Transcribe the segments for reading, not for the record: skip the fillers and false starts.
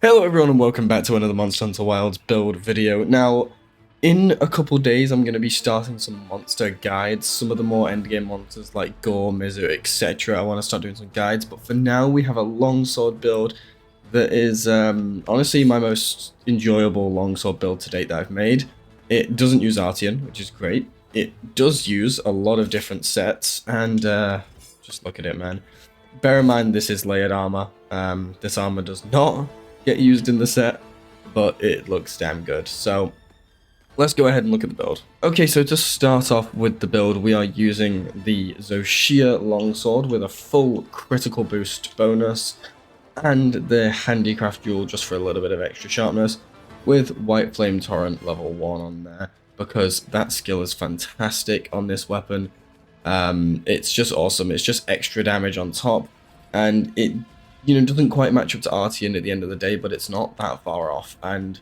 Hello everyone and welcome back to another Monster Hunter Wilds build video. Now, in a couple days I'm going to be starting some monster guides, some of the more endgame monsters like Gore, Mizu, etc. I want to start doing some guides, but for now we have a longsword build that is honestly my most enjoyable longsword build to date that I've made. It doesn't use Artian, which is great. It does use a lot of different sets, and just look at it, man. Bear in mind this is layered armor. This armor does not get used in the set, but it looks damn good. So let's go ahead and look at the build. Okay, so to start off with the build, we are using the Zoshia Longsword with a full critical boost bonus and the Handicraft Jewel just for a little bit of extra sharpness with White Flame Torrent level 1 on there because that skill is fantastic on this weapon. It's just awesome. It's just extra damage on top, and it doesn't quite match up to Artian at the end of the day, but it's not that far off. And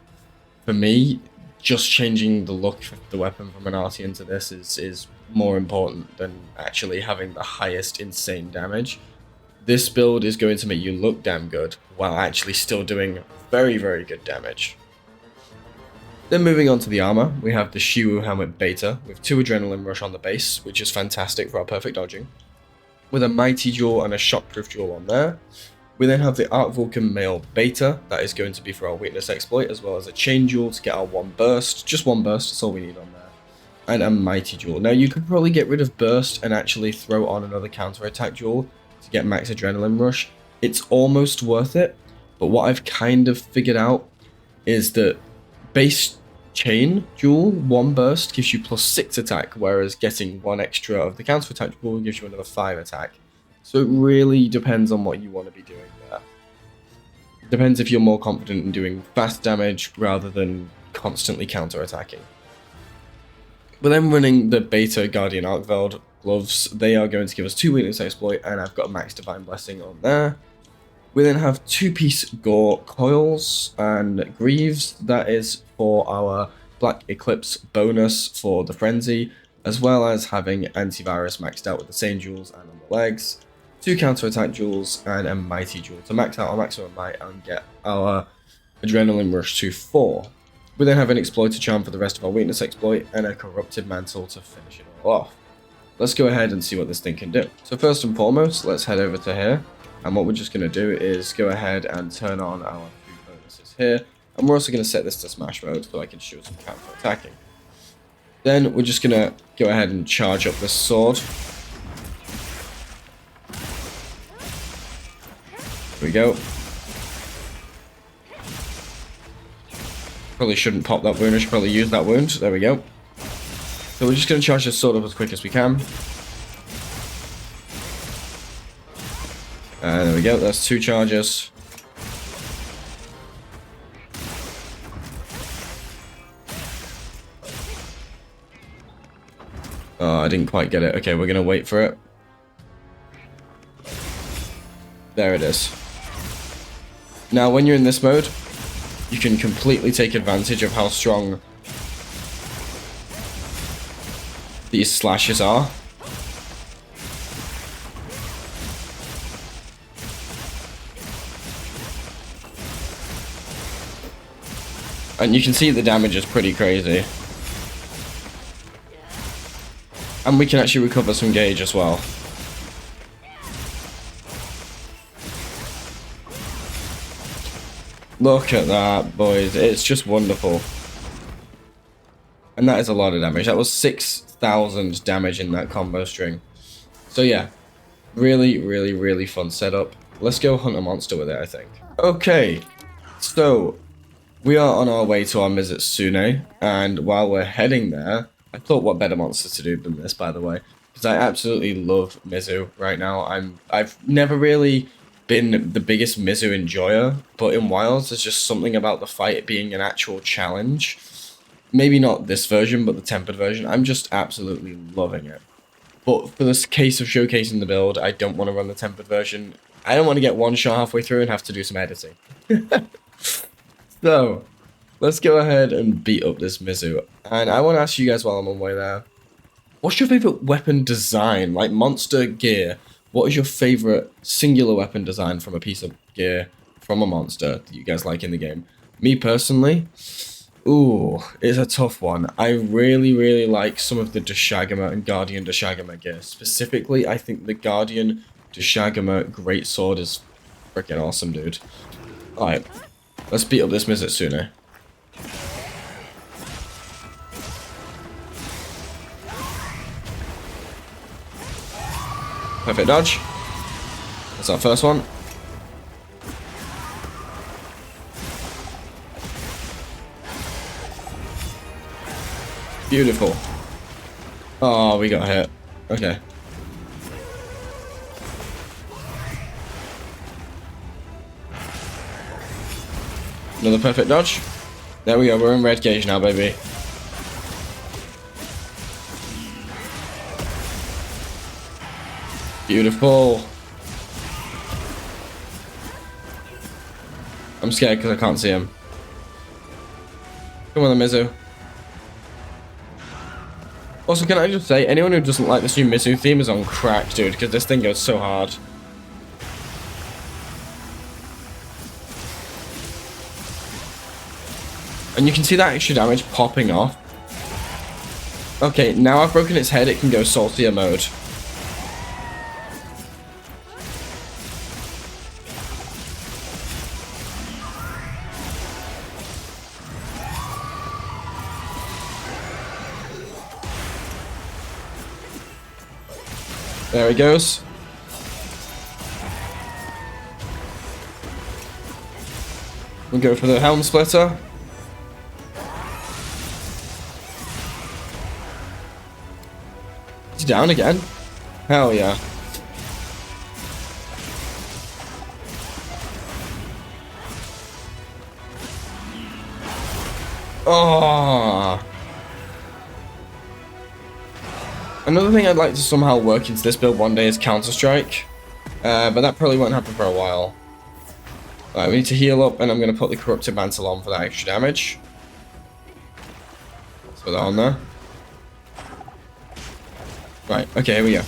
for me, just changing the look of the weapon from an Artian to this is more important than actually having the highest insane damage. This build is going to make you look damn good while actually still doing very, very good damage. Then moving on to the armor, we have the Shiwu Helmet Beta with 2 Adrenaline Rush on the base, which is fantastic for our perfect dodging, with a Mighty Jewel and a Shockproof Jewel on there. We then have the Arc Vulcan Male Beta, that is going to be for our Weakness Exploit, as well as a Chain Jewel to get our 1 burst, just 1 burst, that's all we need on there, and a Mighty Jewel. Now you could probably get rid of burst and actually throw on another counter-attack jewel to get max Adrenaline Rush. It's almost worth it, but what I've kind of figured out is that base chain jewel 1 burst gives you +6 attack, whereas getting 1 extra of the counter attack jewel gives you another 5 attack. So it really depends on what you want to be doing there. Depends if you're more confident in doing fast damage rather than constantly counter attacking. We're then running the Beta Guardian Arcveld gloves. They are going to give us 2 Weakness Exploit, and I've got Max Divine Blessing on there. We then have 2-piece Gore coils and greaves. That is for our Black Eclipse bonus for the Frenzy, as well as having Antivirus maxed out with the same jewels and on the legs, 2 counter-attack jewels, and a Mighty Jewel to max out our maximum might and get our Adrenaline Rush to 4. We then have an Exploiter Charm for the rest of our Weakness Exploit, and a Corrupted Mantle to finish it all off. Let's go ahead and see what this thing can do. So first and foremost, let's head over to here. And what we're just going to do is go ahead and turn on our 3 bonuses here. And we're also going to set this to smash mode so I can shoot some counter attacking. Then we're just going to go ahead and charge up this sword. Here we go. Probably shouldn't pop that wound, I should probably use that wound. There we go. So we're just going to charge this sword up as quick as we can. There we go, that's 2 charges. Oh, I didn't quite get it. Okay, we're going to wait for it. There it is. Now, when you're in this mode, you can completely take advantage of how strong these slashes are. And you can see the damage is pretty crazy. And we can actually recover some gauge as well. Look at that, boys. It's just wonderful. And that is a lot of damage. That was 6,000 damage in that combo string. So yeah, really, really, really fun setup. Let's go hunt a monster with it, I think. Okay, so we are on our way to our Mizutsune, and while we're heading there, I thought what better monster to do than this, by the way, because I absolutely love Mizu right now. I've never really been the biggest Mizu enjoyer, but in Wilds, there's just something about the fight being an actual challenge. Maybe not this version, but the tempered version. I'm just absolutely loving it. But for this case of showcasing the build, I don't want to run the tempered version. I don't want to get one shot halfway through and have to do some editing. So, let's go ahead and beat up this Mizu. And I want to ask you guys while I'm on my way there, what's your favorite weapon design? Like monster gear, what is your favorite singular weapon design from a piece of gear from a monster that you guys like in the game. Me personally, ooh, it's a tough one. I really, really like some of the Deshagama and Guardian Deshagama gear. Specifically, I think the Guardian Deshagama Greatsword is freaking awesome, dude. Alright, let's beat up this Mizutsune. Perfect dodge. That's our first one. Beautiful. Oh, we got hit. Okay. Another perfect dodge. There we go, we're in red gauge now, baby. Beautiful. I'm scared because I can't see him. Come on, the Mizu. Also, can I just say, anyone who doesn't like this new Mizu theme is on crack, dude, because this thing goes so hard. And you can see that extra damage popping off. Okay, now I've broken its head, it can go saltier mode. There he goes. We'll go for the helm splitter. He's down again. Hell yeah. Oh. Another thing I'd like to somehow work into this build one day is Counter-Strike. But that probably won't happen for a while. Alright, we need to heal up, and I'm going to put the Corrupted Mantle on for that extra damage. Let's put that on there. Right, okay, here we go.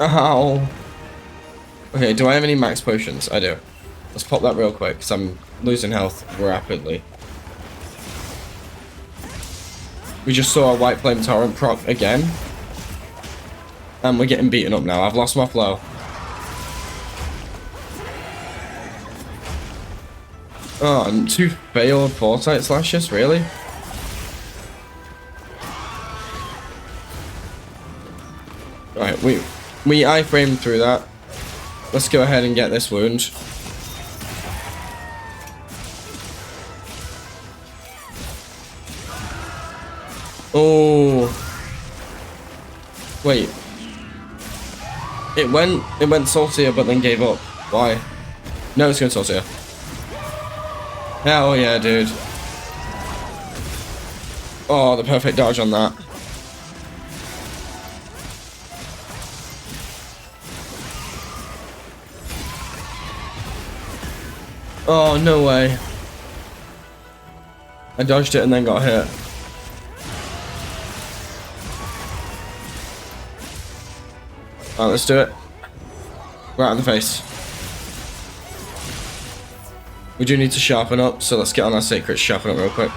Ow. Okay, do I have any max potions? I do. Let's pop that real quick, because I'm losing health rapidly. We just saw a White Flame Torrent proc again. And we're getting beaten up now. I've lost my flow. Oh, and 2 failed Foresight Slashes? Really? Right, we iframed through that. Let's go ahead and get this wound. Oh. Wait. It went saltier but then gave up. Why? No, it's going saltier. Hell yeah, dude. Oh, the perfect dodge on that. Oh, no way. I dodged it and then got hit. Alright, let's do it. Right in the face. We do need to sharpen up, so let's get on our sacred sharpen up real quick.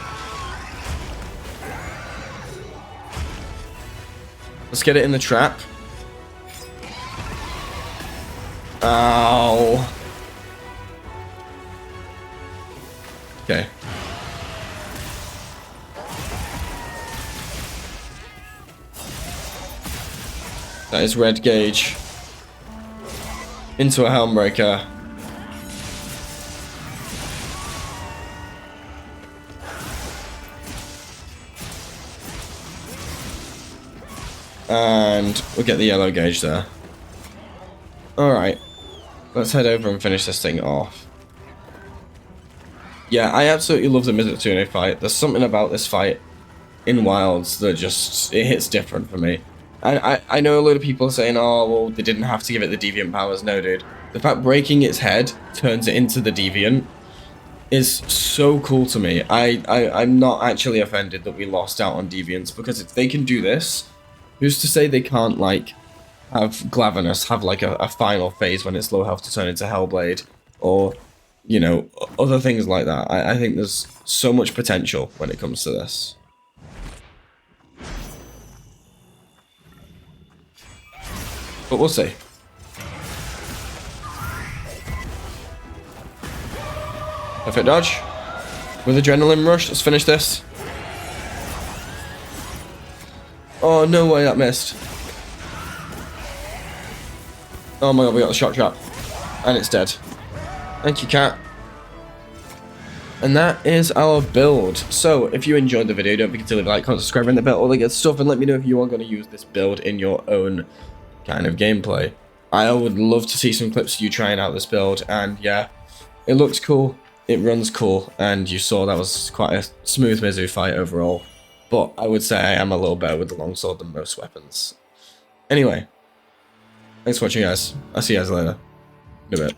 Let's get it in the trap. Ow. Okay. That is red gauge. Into a helm breaker. And we'll get the yellow gauge there. Alright. Let's head over and finish this thing off. Yeah, I absolutely love the Mizutsune fight. There's something about this fight in Wilds that just, it hits different for me. And I know a lot of people are saying, oh, well, they didn't have to give it the Deviant powers. No, dude. The fact breaking its head turns it into the Deviant. is so cool to me. I'm not actually offended that we lost out on Deviants, because if they can do this, who's to say they can't, like, have Glavenus have, like, a final phase when it's low health to turn into Hellblade, or, you know, other things like that. I think there's so much potential when it comes to this. But we'll see. Perfect dodge. With Adrenaline Rush, let's finish this. Oh, no way that missed. Oh my god, we got the shock trap. And it's dead. Thank you, cat. And that is our build. So, if you enjoyed the video, don't forget to leave a like, comment, subscribe, ring the bell, all that good stuff, and let me know if you are going to use this build in your own kind of gameplay. I would love to see some clips of you trying out this build, and yeah, it looks cool, it runs cool, and you saw that was quite a smooth Mizu fight overall. But I would say I am a little better with the longsword than most weapons. Anyway, thanks for watching, guys. I'll see you guys later. In a bit.